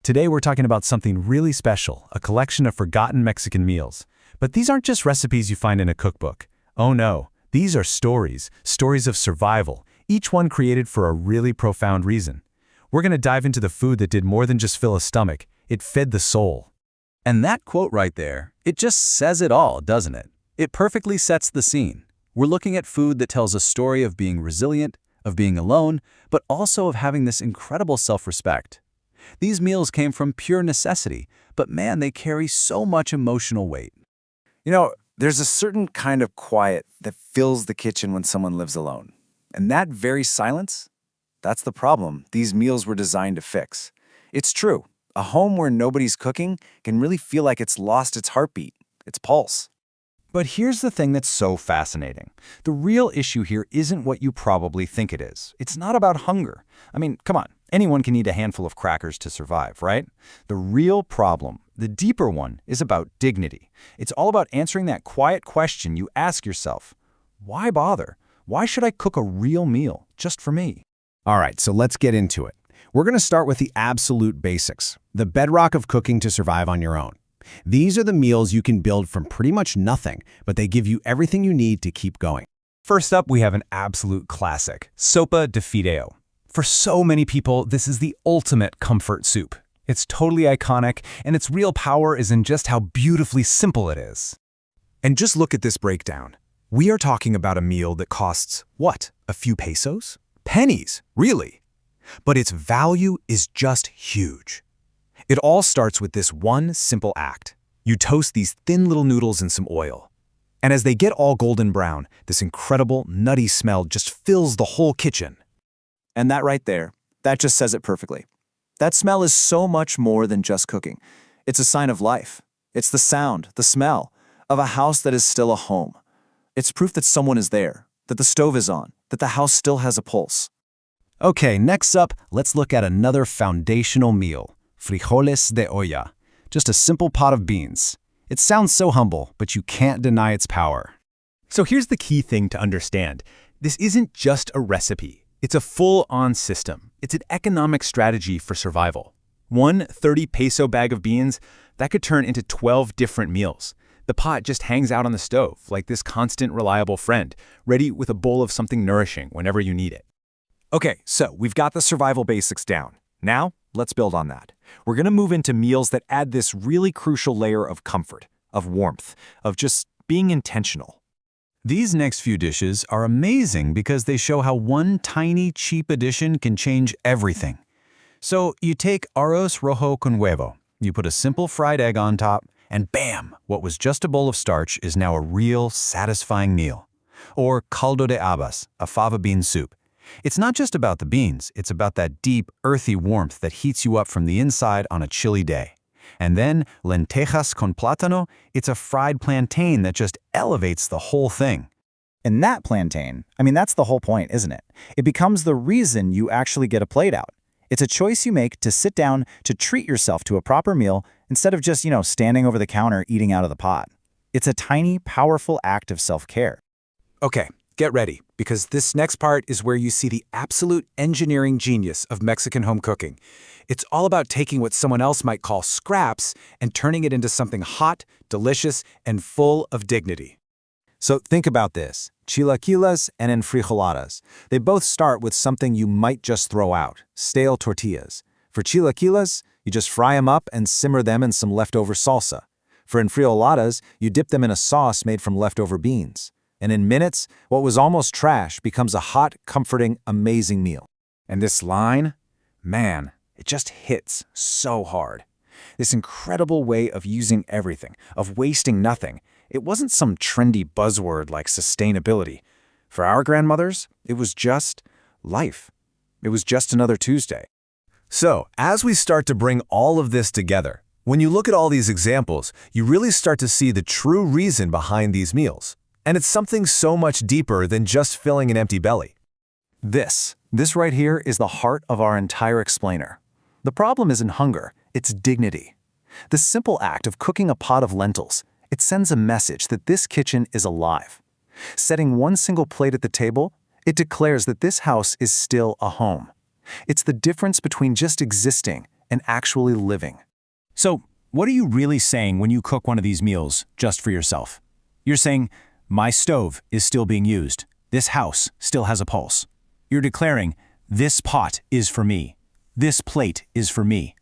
Today we're talking about something really special, a collection of forgotten Mexican meals. But these aren't just recipes you find in a cookbook. Oh no, these are stories of survival, each one created for a really profound reason. We're going to dive into the food that did more than just fill a stomach, it fed the soul. And that quote right there, it just says it all, doesn't it? It perfectly sets the scene. We're looking at food that tells a story of being resilient, of being alone, but also of having this incredible self-respect. These meals came from pure necessity, but man, they carry so much emotional weight. You know, there's a certain kind of quiet that fills the kitchen when someone lives alone. And that very silence, that's the problem these meals were designed to fix. It's true, a home where nobody's cooking can really feel like it's lost its heartbeat, its pulse. But here's the thing that's so fascinating. The real issue here isn't what you probably think it is. It's not about hunger. I mean, come on, anyone can eat a handful of crackers to survive, right? The real problem, the deeper one, is about dignity. It's all about answering that quiet question you ask yourself. Why bother? Why should I cook a real meal just for me? All right, so let's get into it. We're going to start with the absolute basics, the bedrock of cooking to survive on your own. These are the meals you can build from pretty much nothing, but they give you everything you need to keep going. First up, we have an absolute classic, sopa de fideo. For so many people, this is the ultimate comfort soup. It's totally iconic, and its real power is in just how beautifully simple it is. And just look at this breakdown. We are talking about a meal that costs, what, a few pesos? Pennies, really. But its value is just huge. It all starts with this one simple act. You toast these thin little noodles in some oil. And as they get all golden brown, this incredible, nutty smell just fills the whole kitchen. And that right there, that just says it perfectly. That smell is so much more than just cooking. It's a sign of life. It's the sound, the smell, of a house that is still a home. It's proof that someone is there, that the stove is on, that the house still has a pulse. Okay, next up, let's look at another foundational meal, Frijoles de Olla. Just a simple pot of beans. It sounds so humble, but you can't deny its power. So here's the key thing to understand. This isn't just a recipe. It's a full-on system. It's an economic strategy for survival. One 30 peso bag of beans, that could turn into 12 different meals. The pot just hangs out on the stove like this constant, reliable friend, ready with a bowl of something nourishing whenever you need it. Okay, so we've got the survival basics down. Now, let's build on that. We're going to move into meals that add this really crucial layer of comfort, of warmth, of just being intentional. These next few dishes are amazing because they show how one tiny, cheap addition can change everything. So you take Arroz Rojo con huevo, you put a simple fried egg on top, and bam, what was just a bowl of starch is now a real, satisfying meal. Or Caldo de Habas, a fava bean soup. It's not just about the beans, it's about that deep, earthy warmth that heats you up from the inside on a chilly day. And then Lentejas con plátano, it's a fried plantain that just elevates the whole thing. And that plantain, that's the whole point, isn't it? It becomes the reason you actually get a plate out. It's a choice you make to sit down, to treat yourself to a proper meal, instead of just, standing over the counter eating out of the pot. It's a tiny, powerful act of self-care. Okay, get ready, because this next part is where you see the absolute engineering genius of Mexican home cooking. It's all about taking what someone else might call scraps and turning it into something hot, delicious, and full of dignity. So think about this. Chilaquiles and Enfrijoladas. They both start with something you might just throw out, stale tortillas. For chilaquiles, you just fry them up and simmer them in some leftover salsa. For Enfrijoladas, you dip them in a sauce made from leftover beans. And in minutes, what was almost trash becomes a hot, comforting, amazing meal. And this line, man, it just hits so hard. This incredible way of using everything, of wasting nothing. It wasn't some trendy buzzword like sustainability. For our grandmothers, it was just life. It was just another Tuesday. So, as we start to bring all of this together, when you look at all these examples, you really start to see the true reason behind these meals. And it's something so much deeper than just filling an empty belly. This right here is the heart of our entire explainer. The problem isn't hunger, it's dignity. The simple act of cooking a pot of lentils, it sends a message that this kitchen is alive. Setting one single plate at the table, it declares that this house is still a home. It's the difference between just existing and actually living. So, what are you really saying when you cook one of these meals just for yourself? You're saying, my stove is still being used. This house still has a pulse. You're declaring, this pot is for me. This plate is for me.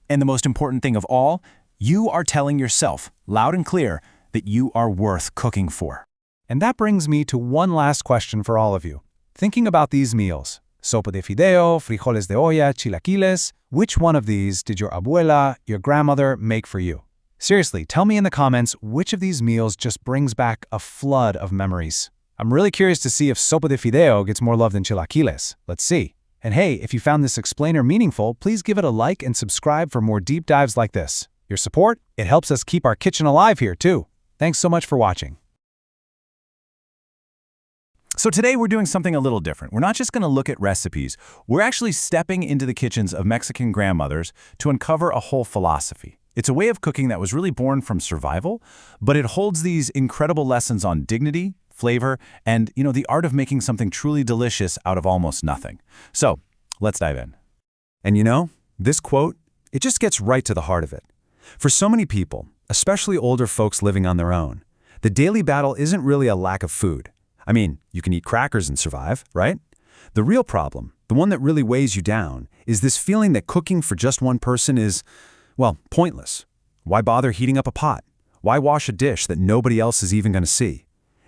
And the most important thing of all, you are telling yourself, loud and clear, that you are worth cooking for. And that brings me to one last question for all of you. Thinking about these meals, sopa de fideo, frijoles de olla, chilaquiles, which one of these did your abuela, your grandmother, make for you? Seriously, tell me in the comments which of these meals just brings back a flood of memories. I'm really curious to see if sopa de fideo gets more love than chilaquiles. Let's see. And hey, if you found this explainer meaningful, please give it a like and subscribe for more deep dives like this. Your support, it helps us keep our kitchen alive here too. Thanks so much for watching. So today we're doing something a little different. We're not just going to look at recipes. We're actually stepping into the kitchens of Mexican grandmothers to uncover a whole philosophy. It's a way of cooking that was really born from survival, but it holds these incredible lessons on dignity, flavor, and, the art of making something truly delicious out of almost nothing. So, let's dive in. And this quote, it just gets right to the heart of it. For so many people, especially older folks living on their own, the daily battle isn't really a lack of food. I mean, you can eat crackers and survive, right? The real problem, the one that really weighs you down, is this feeling that cooking for just one person is, well, pointless. Why bother heating up a pot? Why wash a dish that nobody else is even going to see?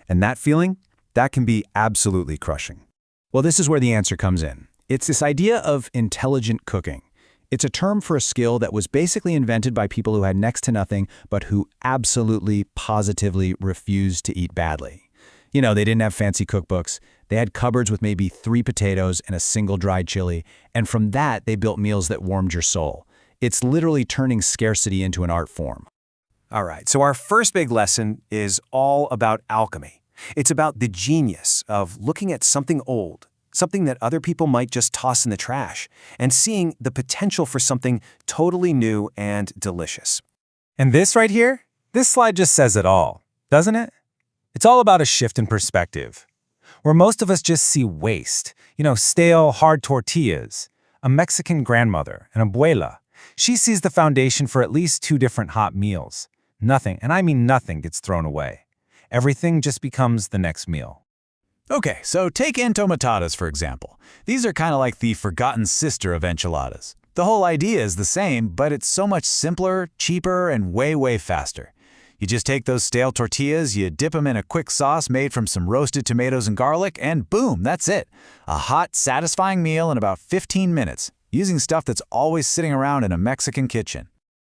And that feeling, that can be absolutely crushing. Well, this is where the answer comes in. It's this idea of intelligent cooking. It's a term for a skill that was basically invented by people who had next to nothing, but who absolutely, positively refused to eat badly. They didn't have fancy cookbooks. They had cupboards with maybe 3 potatoes and a single dried chili, and from that, they built meals that warmed your soul. It's literally turning scarcity into an art form. All right, so our first big lesson is all about alchemy. It's about the genius of looking at something old, something that other people might just toss in the trash, and seeing the potential for something totally new and delicious. And this right here, this slide just says it all, doesn't it? It's all about a shift in perspective. Where most of us just see waste, stale, hard tortillas, a Mexican grandmother, an abuela, she sees the foundation for at least 2 different hot meals. Nothing, and I mean nothing, gets thrown away. Everything just becomes the next meal. Okay, so take entomatadas, for example. These are kind of like the forgotten sister of enchiladas. The whole idea is the same, but it's so much simpler, cheaper, and way, way faster. You just take those stale tortillas, you dip them in a quick sauce made from some roasted tomatoes and garlic, and boom, that's it. A hot, satisfying meal in about 15 minutes, using stuff that's always sitting around in a Mexican kitchen.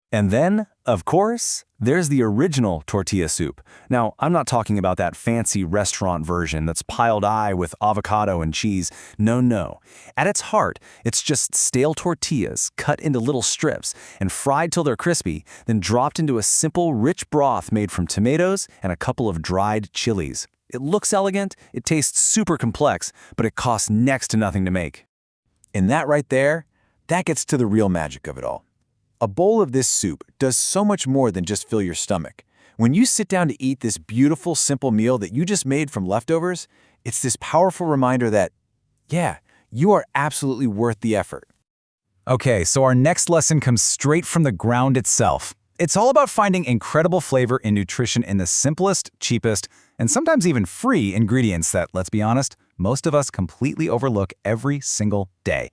And then, of course, there's the original tortilla soup. Now, I'm not talking about that fancy restaurant version that's piled high with avocado and cheese. No. At its heart, it's just stale tortillas cut into little strips and fried till they're crispy, then dropped into a simple, rich broth made from tomatoes and a couple of dried chilies. It looks elegant, it tastes super complex, but it costs next to nothing to make. And that right there, that gets to the real magic of it all. A bowl of this soup does so much more than just fill your stomach. When you sit down to eat this beautiful, simple meal that you just made from leftovers, it's this powerful reminder that, yeah, you are absolutely worth the effort. Okay, so our next lesson comes straight from the ground itself. It's all about finding incredible flavor and nutrition in the simplest, cheapest, and sometimes even free ingredients that, let's be honest, most of us completely overlook every single day.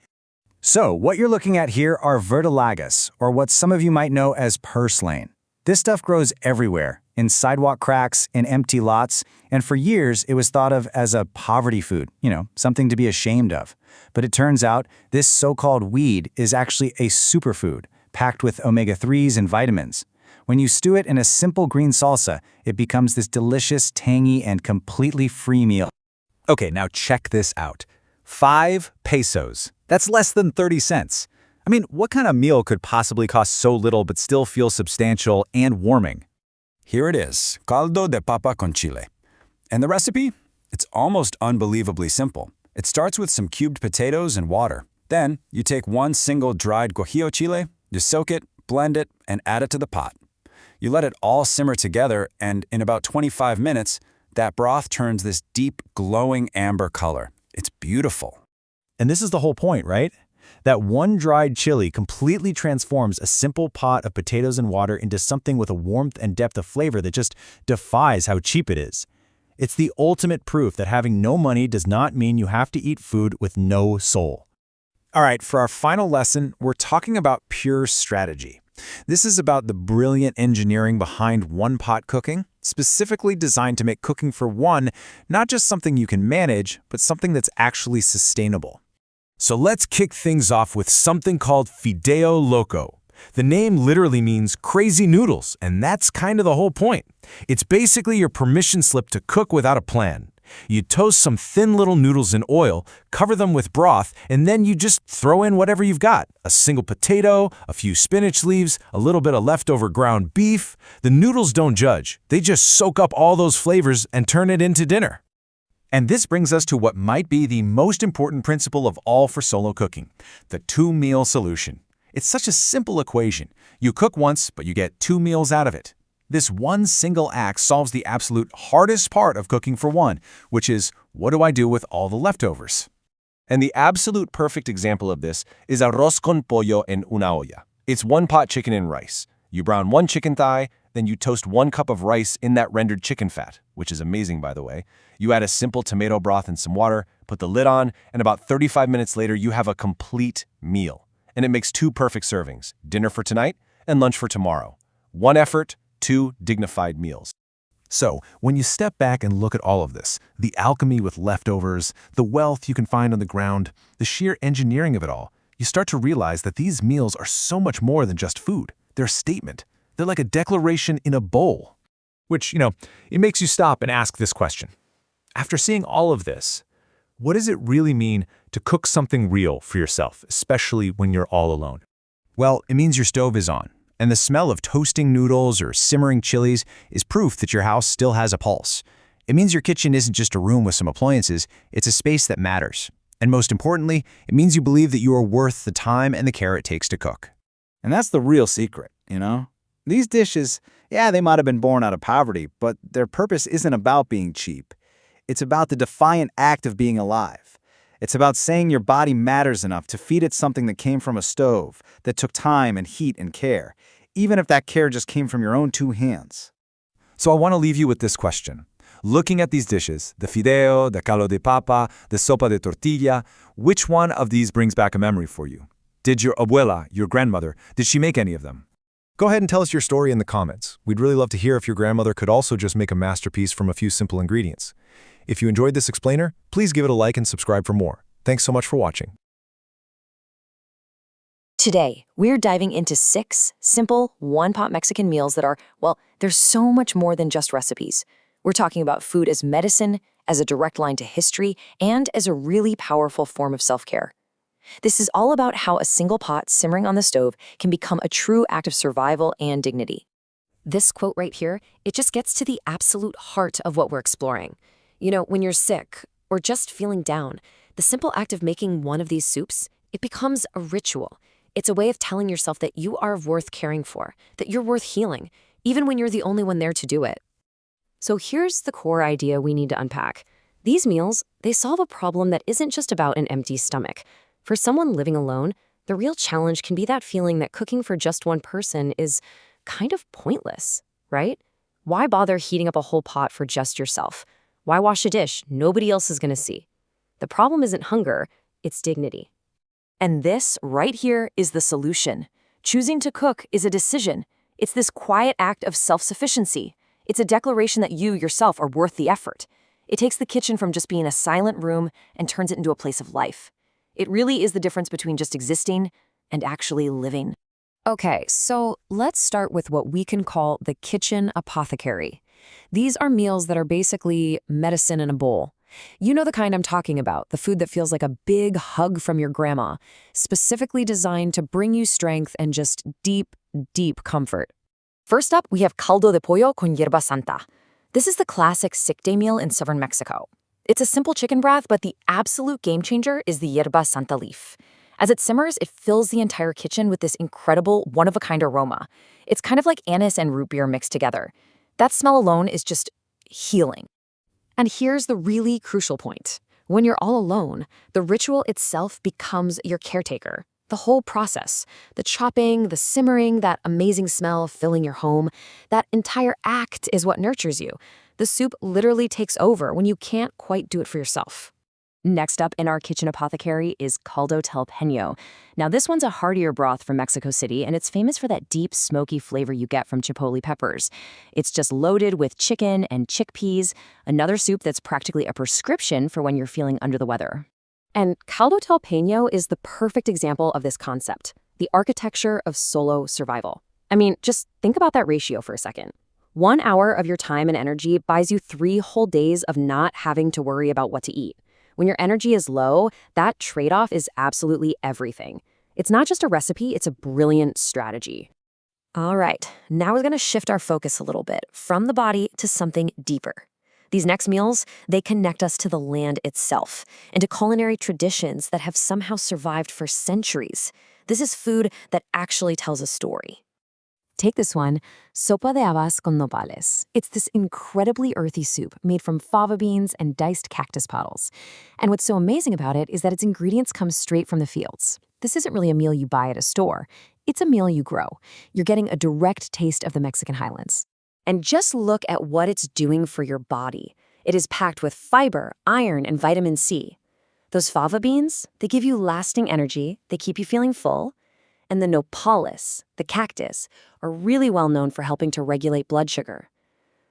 So, what you're looking at here are verdolagas, or what some of you might know as purslane. This stuff grows everywhere, in sidewalk cracks, in empty lots, and for years it was thought of as a poverty food, something to be ashamed of. But it turns out this so-called weed is actually a superfood, packed with omega-3s and vitamins. When you stew it in a simple green salsa, it becomes this delicious, tangy, and completely free meal. Okay, now check this out. 5 pesos. That's less than 30 cents. I mean, what kind of meal could possibly cost so little but still feel substantial and warming? Here it is, caldo de papa con chile. And the recipe? It's almost unbelievably simple. It starts with some cubed potatoes and water. Then, you take 1 single dried guajillo chile, you soak it, blend it, and add it to the pot. You let it all simmer together, and in about 25 minutes, that broth turns this deep, glowing amber color. It's beautiful. And this is the whole point, right? That one dried chili completely transforms a simple pot of potatoes and water into something with a warmth and depth of flavor that just defies how cheap it is. It's the ultimate proof that having no money does not mean you have to eat food with no soul. All right, for our final lesson, we're talking about pure strategy. This is about the brilliant engineering behind one-pot cooking, specifically designed to make cooking for one not just something you can manage, but something that's actually sustainable. So let's kick things off with something called Fideo Loco. The name literally means crazy noodles, and that's kind of the whole point. It's basically your permission slip to cook without a plan. You toast some thin little noodles in oil, cover them with broth, and then you just throw in whatever you've got. A single potato, a few spinach leaves, a little bit of leftover ground beef. The noodles don't judge. They just soak up all those flavors and turn it into dinner. And this brings us to what might be the most important principle of all for solo cooking, the two-meal solution. It's such a simple equation. You cook once, but you get 2 meals out of it. This one single act solves the absolute hardest part of cooking for one, which is, what do I do with all the leftovers? And the absolute perfect example of this is Arroz con Pollo en una olla. It's one-pot chicken and rice. You brown 1 chicken thigh, then you toast 1 cup of rice in that rendered chicken fat, which is amazing, by the way. You add a simple tomato broth and some water, put the lid on, and about 35 minutes later, you have a complete meal. And it makes 2 perfect servings, dinner for tonight and lunch for tomorrow. 1 effort, 2 dignified meals. So, when you step back and look at all of this, the alchemy with leftovers, the wealth you can find on the ground, the sheer engineering of it all, you start to realize that these meals are so much more than just food. They're a statement. They're like a declaration in a bowl. Which, it makes you stop and ask this question. After seeing all of this, what does it really mean to cook something real for yourself, especially when you're all alone? Well, it means your stove is on, and the smell of toasting noodles or simmering chilies is proof that your house still has a pulse. It means your kitchen isn't just a room with some appliances, it's a space that matters. And most importantly, it means you believe that you are worth the time and the care it takes to cook. And that's the real secret, These dishes, they might have been born out of poverty, but their purpose isn't about being cheap. It's about the defiant act of being alive. It's about saying your body matters enough to feed it something that came from a stove, that took time and heat and care, even if that care just came from your own 2 hands. So I want to leave you with this question. Looking at these dishes, the fideo, the caldo de papa, the sopa de tortilla, which one of these brings back a memory for you? Did your abuela, your grandmother, did she make any of them? Go ahead and tell us your story in the comments. We'd really love to hear if your grandmother could also just make a masterpiece from a few simple ingredients. If you enjoyed this explainer, please give it a like and subscribe for more. Thanks so much for watching. Today, we're diving into 6 simple, one-pot Mexican meals that are, they're so much more than just recipes. We're talking about food as medicine, as a direct line to history, and as a really powerful form of self-care. This is all about how a single pot simmering on the stove can become a true act of survival and dignity. This quote right here, it just gets to the absolute heart of what we're exploring. When you're sick or just feeling down, the simple act of making one of these soups, it becomes a ritual. It's a way of telling yourself that you are worth caring for, that you're worth healing, even when you're the only one there to do it. So here's the core idea we need to unpack. These meals, they solve a problem that isn't just about an empty stomach. For someone living alone, the real challenge can be that feeling that cooking for just one person is kind of pointless, right? Why bother heating up a whole pot for just yourself? Why wash a dish nobody else is going to see? The problem isn't hunger, it's dignity. And this, right here, is the solution. Choosing to cook is a decision. It's this quiet act of self-sufficiency. It's a declaration that you, yourself, are worth the effort. It takes the kitchen from just being a silent room and turns it into a place of life. It really is the difference between just existing and actually living. Okay, so let's start with what we can call the kitchen apothecary. These are meals that are basically medicine in a bowl. You know the kind I'm talking about, the food that feels like a big hug from your grandma, specifically designed to bring you strength and just deep, deep comfort. First up, we have Caldo de Pollo con Hierba Santa. This is the classic sick day meal in southern Mexico. It's a simple chicken broth, but the absolute game changer is the Hierba Santa leaf. As it simmers, it fills the entire kitchen with this incredible, one-of-a-kind aroma. It's kind of like anise and root beer mixed together. That smell alone is just healing. And here's the really crucial point. When you're all alone, the ritual itself becomes your caretaker. The whole process, the chopping, the simmering, that amazing smell filling your home, that entire act is what nurtures you. The soup literally takes over when you can't quite do it for yourself. Next up in our kitchen apothecary is Caldo de Albóndigas. Now this one's a heartier broth from Mexico City, and it's famous for that deep, smoky flavor you get from chipotle peppers. It's just loaded with chicken and chickpeas, another soup that's practically a prescription for when you're feeling under the weather. And Caldo de Albóndigas is the perfect example of this concept, the architecture of solo survival. I mean, just think about that ratio for a second. 1 hour of your time and energy buys you 3 whole days of not having to worry about what to eat. When your energy is low, that trade-off is absolutely everything. It's not just a recipe, it's a brilliant strategy. All right, now we're going to shift our focus a little bit from the body to something deeper. These next meals, they connect us to the land itself and to culinary traditions that have somehow survived for centuries. This is food that actually tells a story. Take this one, sopa de habas con nopales. It's this incredibly earthy soup made from fava beans and diced cactus petals. And what's so amazing about it is that its ingredients come straight from the fields. This isn't really a meal you buy at a store. It's a meal you grow. You're getting a direct taste of the Mexican highlands. And just look at what it's doing for your body. It is packed with fiber, iron, and vitamin C. Those fava beans, they give you lasting energy, they keep you feeling full. And the nopales, the cactus, are really well known for helping to regulate blood sugar.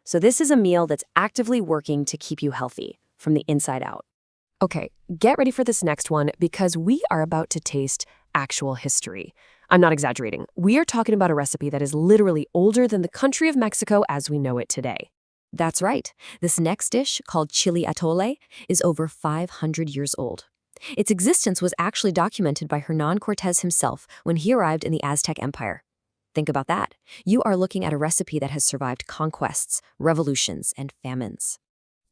So this is a meal that's actively working to keep you healthy from the inside out. Okay, get ready for this next one because we are about to taste actual history. I'm not exaggerating. We are talking about a recipe that is literally older than the country of Mexico as we know it today. That's right. This next dish, called Chileatole, is over 500 years old. Its existence was actually documented by Hernán Cortés himself when he arrived in the Aztec Empire. Think about that. You are looking at a recipe that has survived conquests, revolutions, and famines.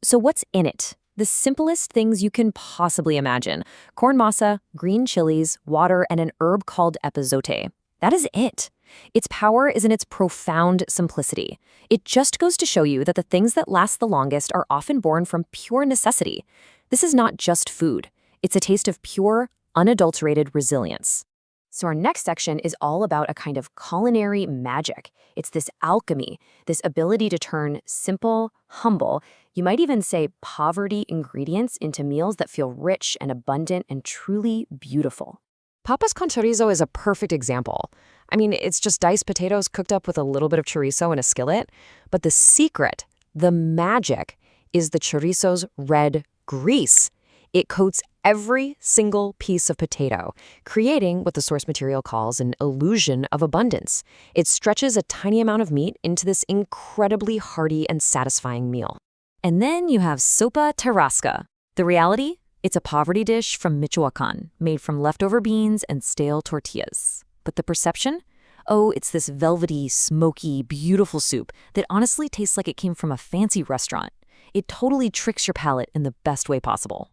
So what's in it? The simplest things you can possibly imagine. Corn masa, green chilies, water, and an herb called epazote. That is it. Its power is in its profound simplicity. It just goes to show you that the things that last the longest are often born from pure necessity. This is not just food. It's a taste of pure, unadulterated resilience. So our next section is all about a kind of culinary magic. It's this alchemy, this ability to turn simple, humble, you might even say poverty ingredients into meals that feel rich and abundant and truly beautiful. Papas con chorizo is a perfect example. I mean, it's just diced potatoes cooked up with a little bit of chorizo in a skillet. But the secret, the magic, is the chorizo's red grease. It coats every single piece of potato, creating what the source material calls an illusion of abundance. It stretches a tiny amount of meat into this incredibly hearty and satisfying meal. And then you have sopa tarasca. The reality? It's a poverty dish from Michoacan, made from leftover beans and stale tortillas. But the perception? Oh, it's this velvety, smoky, beautiful soup that honestly tastes like it came from a fancy restaurant. It totally tricks your palate in the best way possible.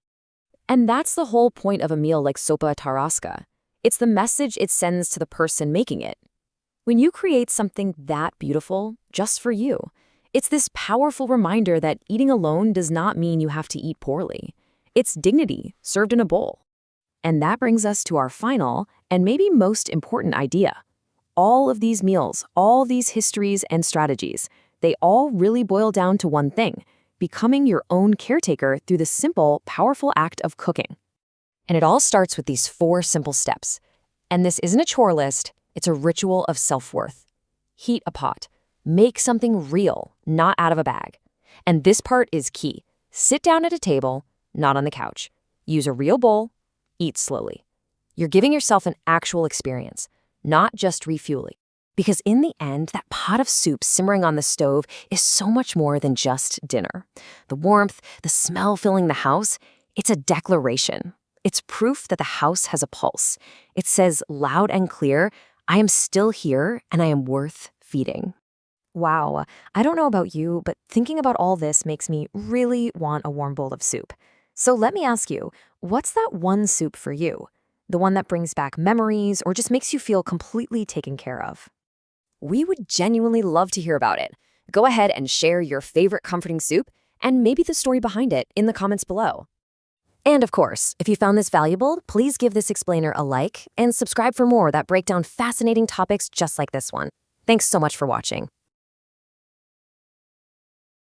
And that's the whole point of a meal like sopa tarasca. It's the message it sends to the person making it. When you create something that beautiful, just for you, it's this powerful reminder that eating alone does not mean you have to eat poorly. It's dignity served in a bowl. And that brings us to our final and maybe most important idea. All of these meals, all these histories and strategies, they all really boil down to one thing: becoming your own caretaker through the simple, powerful act of cooking. And it all starts with these 4 simple steps. And this isn't a chore list, it's a ritual of self-worth. Heat a pot. Make something real, not out of a bag. And this part is key. Sit down at a table, not on the couch. Use a real bowl, eat slowly. You're giving yourself an actual experience, not just refueling. Because in the end, that pot of soup simmering on the stove is so much more than just dinner. The warmth, the smell filling the house, it's a declaration. It's proof that the house has a pulse. It says loud and clear, I am still here and I am worth feeding. Wow, I don't know about you, but thinking about all this makes me really want a warm bowl of soup. So let me ask you, what's that one soup for you? The one that brings back memories or just makes you feel completely taken care of? We would genuinely love to hear about it. Go ahead and share your favorite comforting soup and maybe the story behind it in the comments below. And of course, if you found this valuable, please give this explainer a like and subscribe for more that break down fascinating topics just like this one. Thanks so much for watching.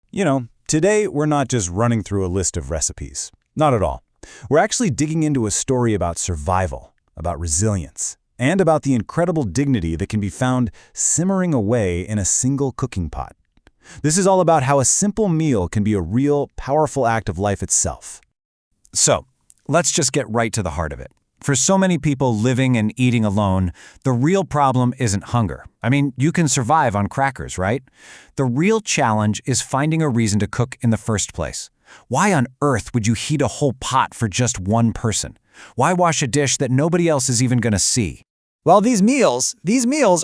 You know, today we're not just running through a list of recipes. Not at all. We're actually digging into a story about survival, about resilience, and about the incredible dignity that can be found simmering away in a single cooking pot. This is all about how a simple meal can be a real, powerful act of life itself. So, let's just get right to the heart of it. For so many people living and eating alone, the real problem isn't hunger. I mean, you can survive on crackers, right? The real challenge is finding a reason to cook in the first place. Why on earth would you heat a whole pot for just one person? Why wash a dish that nobody else is even going to see? Well, these meals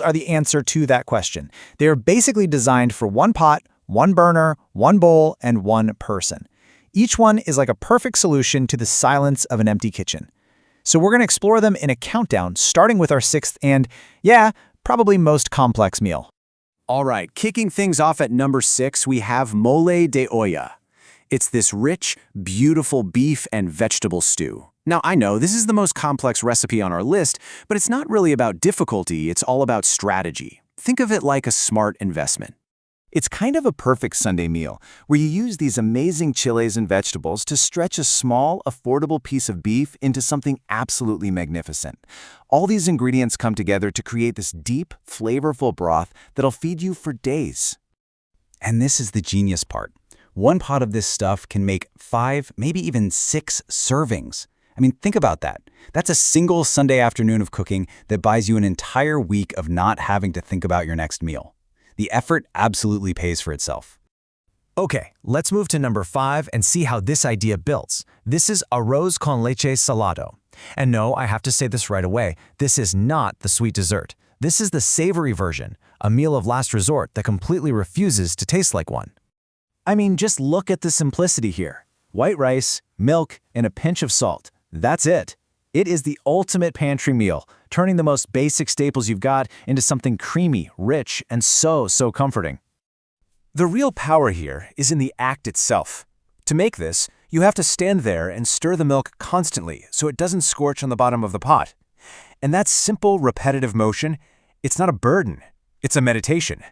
are the answer to that question. They are basically designed for one pot, one burner, one bowl, and one person. Each one is like a perfect solution to the silence of an empty kitchen. So we're going to explore them in a countdown, starting with our sixth and, yeah, probably most complex meal. All right, kicking things off at number 6, we have mole de olla. It's this rich, beautiful beef and vegetable stew. Now, I know this is the most complex recipe on our list, but it's not really about difficulty, it's all about strategy. Think of it like a smart investment. It's kind of a perfect Sunday meal, where you use these amazing chiles and vegetables to stretch a small, affordable piece of beef into something absolutely magnificent. All these ingredients come together to create this deep, flavorful broth that'll feed you for days. And this is the genius part. One pot of this stuff can make 5, maybe even 6 servings. I mean, think about that. That's a single Sunday afternoon of cooking that buys you an entire week of not having to think about your next meal. The effort absolutely pays for itself. Okay, let's move to number 5 and see how this idea builds. This is arroz con leche salado. And no, I have to say this right away, this is not the sweet dessert. This is the savory version, a meal of last resort that completely refuses to taste like one. I mean, just look at the simplicity here. White rice, milk, and a pinch of salt. That's it. It is the ultimate pantry meal, turning the most basic staples you've got into something creamy, rich, and so comforting. The real power here is in the act itself. To make this, you have to stand there and stir the milk constantly so it doesn't scorch on the bottom of the pot. And that simple, repetitive motion, it's not a burden, it's a meditation.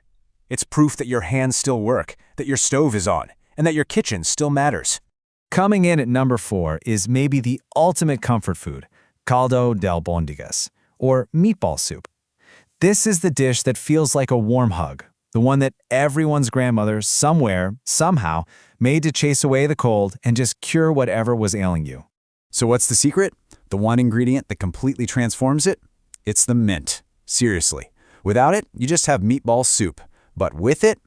It's proof that your hands still work, that your stove is on, and that your kitchen still matters. Coming in at number 4 is maybe the ultimate comfort food, Caldo de Albóndigas, or meatball soup. This is the dish that feels like a warm hug, the one that everyone's grandmother somewhere, somehow, made to chase away the cold and just cure whatever was ailing you. So what's the secret? The one ingredient that completely transforms it? It's the mint. Seriously. Without it, you just have meatball soup. But with it,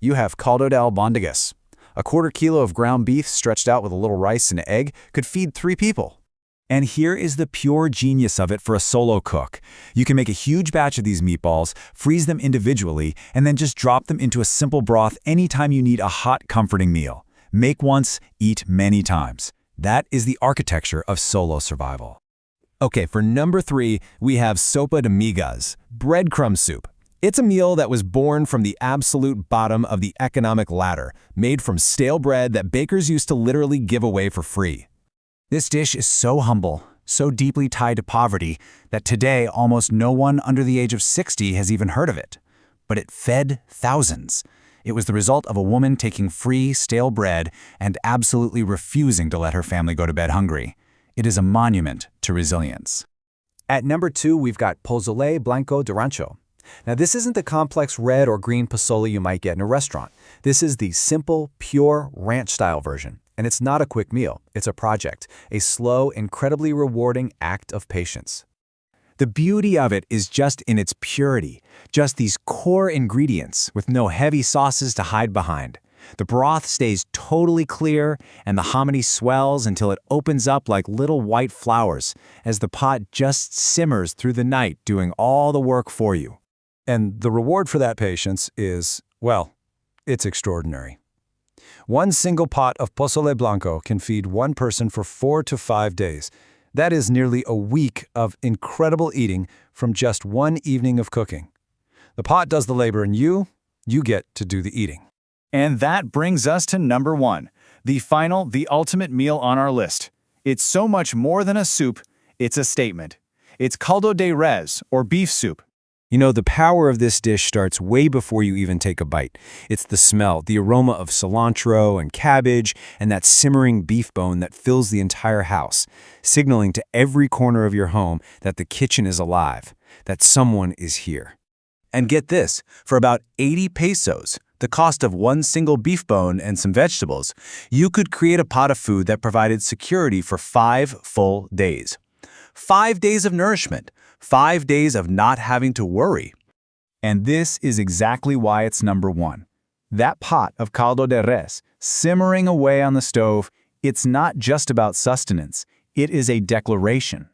you have Caldo de Albóndigas. A quarter kilo of ground beef stretched out with a little rice and egg could feed 3 people. And here is the pure genius of it for a solo cook. You can make a huge batch of these meatballs, freeze them individually, and then just drop them into a simple broth anytime you need a hot, comforting meal. Make once, eat many times. That is the architecture of solo survival. Okay, for number 3, we have sopa de migas, breadcrumb soup. It's a meal that was born from the absolute bottom of the economic ladder, made from stale bread that bakers used to literally give away for free. This dish is so humble, so deeply tied to poverty, that today almost no one under the age of 60 has even heard of it. But it fed thousands. It was the result of a woman taking free, stale bread and absolutely refusing to let her family go to bed hungry. It is a monument to resilience. At number 2, we've got pozole blanco de rancho. Now, this isn't the complex red or green pozole you might get in a restaurant. This is the simple, pure, ranch-style version. And it's not a quick meal. It's a project, a slow, incredibly rewarding act of patience. The beauty of it is just in its purity, just these core ingredients with no heavy sauces to hide behind. The broth stays totally clear, and the hominy swells until it opens up like little white flowers as the pot just simmers through the night doing all the work for you. And the reward for that patience is, well, it's extraordinary. One single pot of pozole blanco can feed one person for 4 to 5 days. That is nearly a week of incredible eating from just one evening of cooking. The pot does the labor and you get to do the eating. And that brings us to number 1, the ultimate meal on our list. It's so much more than a soup, it's a statement. It's Caldo de Res, or beef soup. You know, the power of this dish starts way before you even take a bite. It's the smell, the aroma of cilantro and cabbage, and that simmering beef bone that fills the entire house, signaling to every corner of your home that the kitchen is alive, that someone is here. And get this, for about 80 pesos, the cost of one single beef bone and some vegetables, you could create a pot of food that provided security for 5 full days. 5 days of nourishment, 5 days of not having to worry. And this is exactly why it's number one. That pot of caldo de res, simmering away on the stove, it's not just about sustenance, it is a declaration.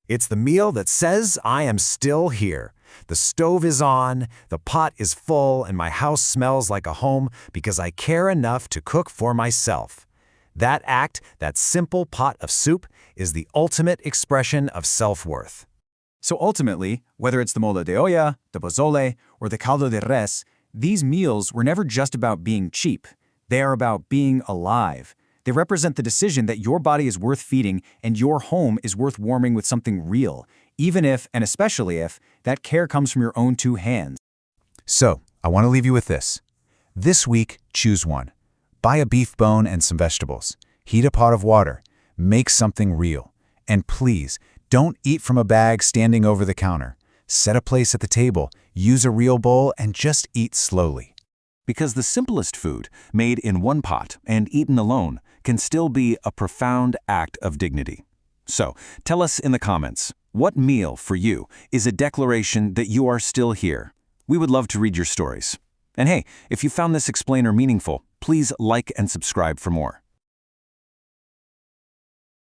It's the meal that says, I am still here. The stove is on, the pot is full, and my house smells like a home because I care enough to cook for myself. That act, that simple pot of soup, is the ultimate expression of self-worth. So ultimately, whether it's the mole de olla, the pozole, or the caldo de res, these meals were never just about being cheap. They are about being alive. They represent the decision that your body is worth feeding and your home is worth warming with something real, even if, and especially if, that care comes from your own 2 hands. So, I want to leave you with this. This week, choose one. Buy a beef bone and some vegetables. Heat a pot of water. Make something real. And please, don't eat from a bag standing over the counter. Set a place at the table, use a real bowl, and just eat slowly. Because the simplest food, made in one pot and eaten alone, can still be a profound act of dignity. So, tell us in the comments, what meal for you is a declaration that you are still here? We would love to read your stories. And hey, if you found this explainer meaningful, please like and subscribe for more.